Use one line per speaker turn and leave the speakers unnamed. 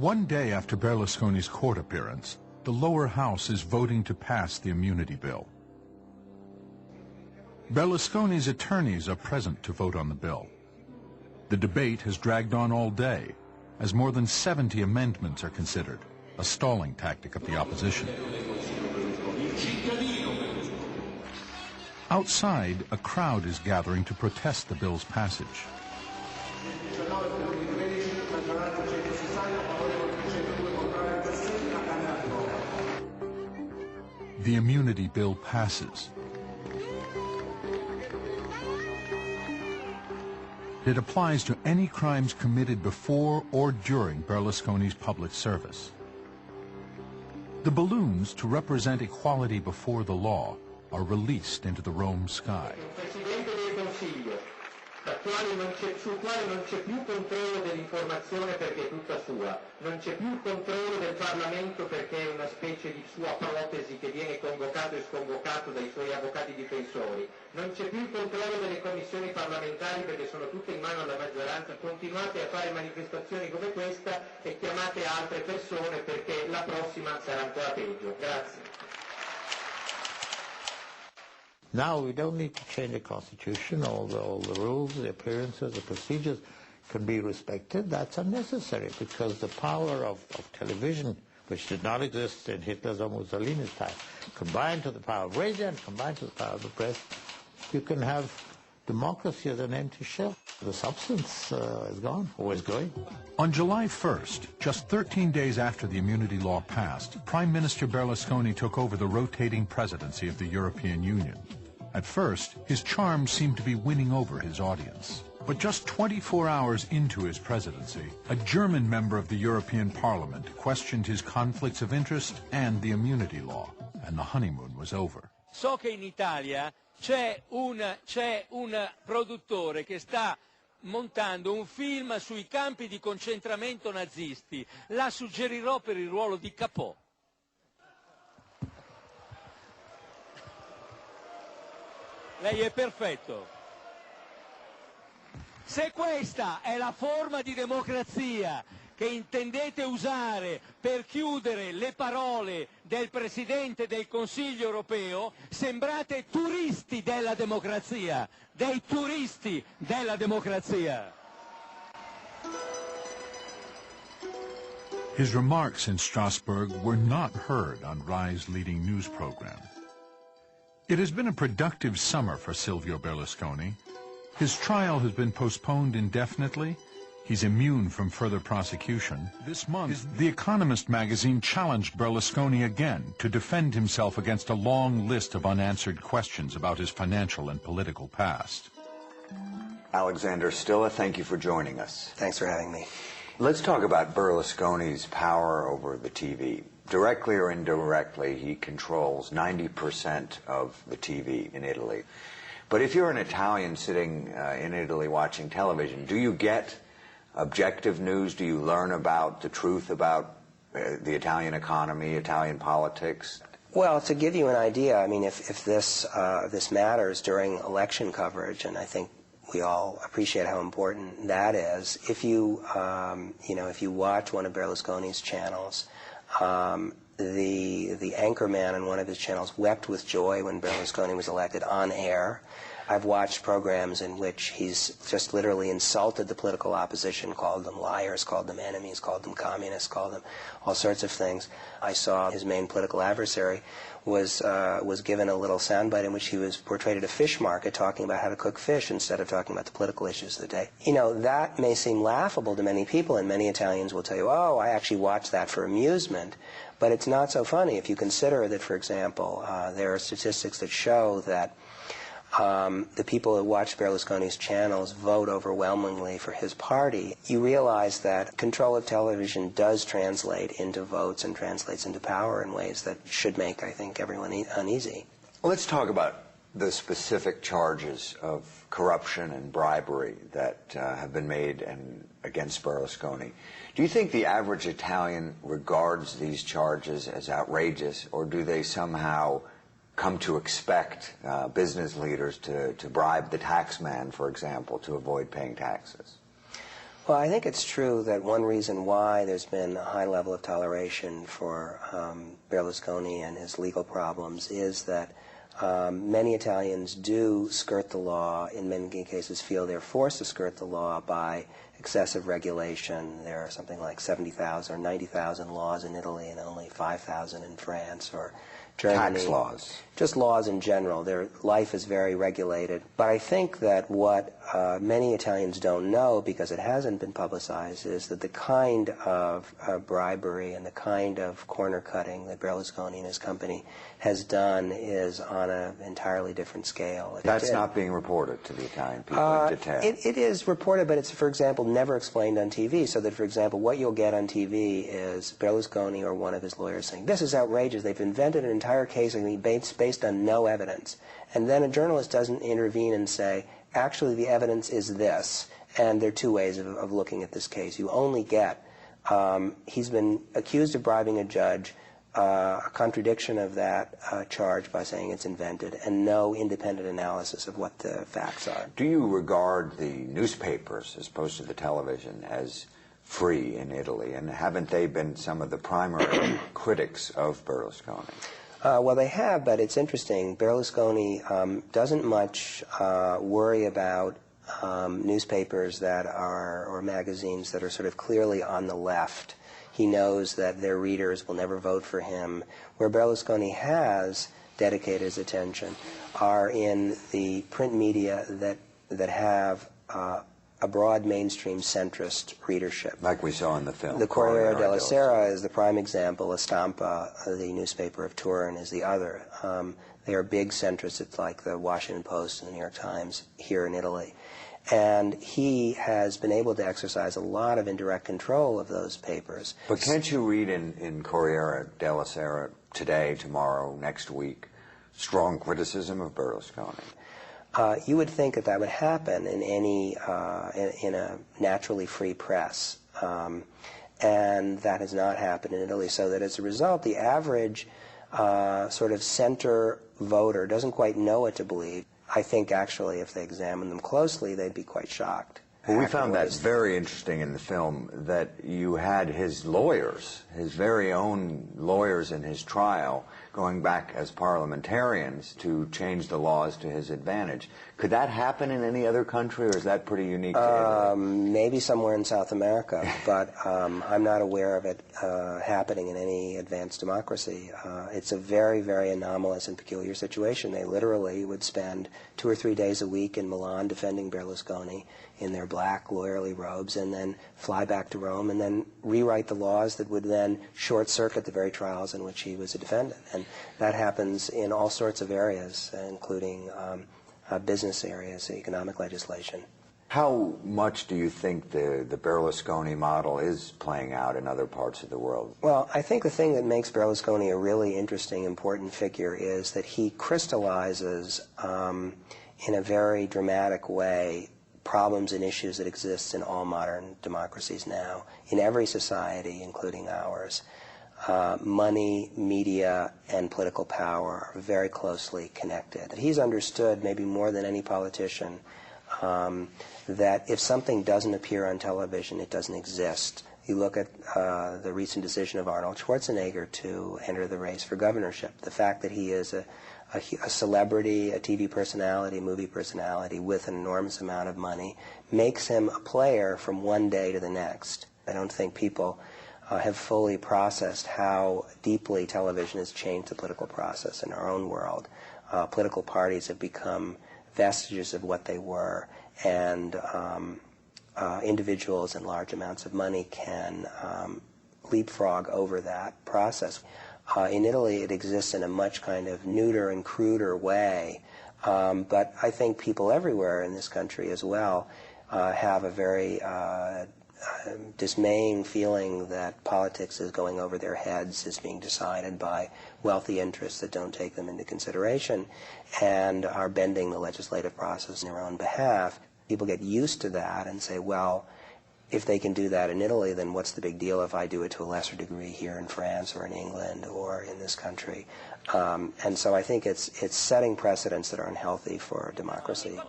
One day after Berlusconi's court appearance, the lower house is voting to pass the immunity bill. Berlusconi's attorneys are present to vote on the bill. The debate has dragged on all day, as more than 70 amendments are considered, a stalling tactic of the opposition. Outside, a crowd is gathering to protest the bill's passage. The immunity bill passes. It applies to any crimes committed before or during Berlusconi's public service. The balloons, to represent equality before the law, are released into the Rome sky.
Sul quale non c'è più controllo dell'informazione perché è tutta sua, non c'è più controllo del Parlamento perché è una specie di sua protesi che viene convocato e sconvocato dai suoi avvocati difensori, non c'è più il controllo delle commissioni parlamentari perché sono tutte in mano alla maggioranza. Continuate a fare manifestazioni come questa e chiamate altre persone perché la prossima sarà ancora peggio. Grazie.
Now we don't need to change the Constitution. All the rules, the appearances, the procedures can be respected. That's unnecessary because the power of television, which did not exist in Hitler's or Mussolini's time, combined to the power of radio and combined to the power of the press, you can have democracy as an empty shell. The substance is gone, or is going.
On July 1st, just 13 days after the immunity law passed, Prime Minister Berlusconi took over the rotating presidency of the European Union. At first, his charm seemed to be winning over his audience. But just 24 hours into his presidency, a German member of the European Parliament questioned his conflicts of interest and the immunity law, and the honeymoon was over.
So che in Italia c'è un produttore che sta montando un film sui campi di concentramento nazisti. La suggerirò per il ruolo di Capò. Lei è perfetto. Se questa è la forma di democrazia che intendete usare per chiudere le parole del Presidente del Consiglio europeo, sembrate turisti della democrazia, dei turisti della democrazia.
His remarks in Strasbourg were not heard on Rai's leading news program. It has been a productive summer for Silvio Berlusconi. His trial has been postponed indefinitely. He's immune from further prosecution. This month, The Economist magazine challenged Berlusconi again to defend himself against a long list of unanswered questions about his financial and political past.
Alexander Stilla, thank you for joining us.
Thanks for having me.
Let's talk about Berlusconi's power over the TV. Directly or indirectly, he controls 90% of the TV in Italy. But if you're an Italian sitting in Italy watching television, do you get objective news? Do you learn about the truth about the Italian economy, Italian politics?
Well, to give you an idea, I mean, if this matters during election coverage, and I think we all appreciate how important that is. If you if you watch one of Berlusconi's channels, the anchorman on one of his channels wept with joy when Berlusconi was elected on air. I've watched programs in which he's just literally insulted the political opposition, called them liars, called them enemies, called them communists, called them all sorts of things. I saw his main political adversary was given a little soundbite in which he was portrayed at a fish market talking about how to cook fish instead of talking about the political issues of the day. You know, that may seem laughable to many people, and many Italians will tell you, oh, I actually watched that for amusement. But it's not so funny if you consider that, for example, there are statistics that show that the people who watch Berlusconi's channels vote overwhelmingly for his party. You realize that control of television does translate into votes and translates into power in ways that should make, I think, everyone uneasy.
Well, let's talk about the specific charges of corruption and bribery that have been made against Berlusconi. Do you think the average Italian regards these charges as outrageous, or do they somehow come to expect business leaders to bribe the taxman, for example, to avoid paying taxes?
Well, I think it's true that one reason why there's been a high level of toleration for Berlusconi and his legal problems is that many Italians do skirt the law, in many cases feel they're forced to skirt the law by excessive regulation. There are something like 70,000 or 90,000 laws in Italy and only 5,000 in France or Germany.
Tax laws.
Just laws in general. Their life is very regulated. But I think that what many Italians don't know, because it hasn't been publicized, is that the kind of bribery and the kind of corner cutting that Berlusconi and his company has done is on an entirely different scale.
That's not being reported to the Italian people in detail.
It is reported, but it's, for example, never explained on TV. So that, for example, what you'll get on TV is Berlusconi or one of his lawyers saying, "This is outrageous. They've invented an entire case based on no evidence." And then a journalist doesn't intervene and say, actually, the evidence is this. And there are two ways of looking at this case. You only get, he's been accused of bribing a judge, a contradiction of that charge by saying it's invented, and no independent analysis of what the facts are.
Do you regard the newspapers, as opposed to the television, as free in Italy? And haven't they been some of the primary critics of Berlusconi?
Well, they have, but it's interesting. Berlusconi doesn't much worry about newspapers that are, or magazines that are sort of clearly on the left. He knows that their readers will never vote for him. Where Berlusconi has dedicated his attention are in the print media that have a broad mainstream centrist readership.
Like we saw in the film.
The Corriere della Sera is the prime example. La Stampa, the newspaper of Turin, is the other. They are big centrists. It's like the Washington Post and the New York Times here in Italy. And he has been able to exercise a lot of indirect control of those papers.
But can't you read in Corriere della Sera today, tomorrow, next week, strong criticism of Berlusconi?
You would think that that would happen in any in a naturally free press, and that has not happened in Italy. So that as a result, the average sort of center voter doesn't quite know what to believe. I think actually, if they examine them closely, they'd be quite shocked.
Well, we found that very interesting in the film, that you had his lawyers, his very own lawyers in his trial, going back as parliamentarians to change the laws to his advantage. Could that happen in any other country, or is that pretty unique to Italy?
Maybe somewhere in South America, but I'm not aware of it happening in any advanced democracy. It's a very, very anomalous and peculiar situation. They literally would spend 2 or 3 days a week in Milan defending Berlusconi in their black lawyerly robes, and then fly back to Rome and then rewrite the laws that would then short-circuit the very trials in which he was a defendant. And that happens in all sorts of areas, including business areas, economic legislation.
How much do you think the Berlusconi model is playing out in other parts of the world?
Well, I think the thing that makes Berlusconi a really interesting, important figure is that he crystallizes in a very dramatic way problems and issues that exist in all modern democracies now, in every society, including ours. Money, media, and political power are very closely connected. He's understood, maybe more than any politician, that if something doesn't appear on television, it doesn't exist. You look at the recent decision of Arnold Schwarzenegger to enter the race for governorship. The fact that he is a celebrity, a TV personality, movie personality with an enormous amount of money makes him a player from one day to the next. I don't think people have fully processed how deeply television has changed the political process in our own world. Political parties have become vestiges of what they were, and individuals in large amounts of money can leapfrog over that process. In Italy, it exists in a much kind of neuter and cruder way, but I think people everywhere in this country as well have a very dismaying feeling that politics is going over their heads, is being decided by wealthy interests that don't take them into consideration, and are bending the legislative process in their own behalf. People get used to that and say, well, if they can do that in Italy, then what's the big deal if I do it to a lesser degree here in France or in England or in this country? And so I think it's setting precedents that are unhealthy for democracy.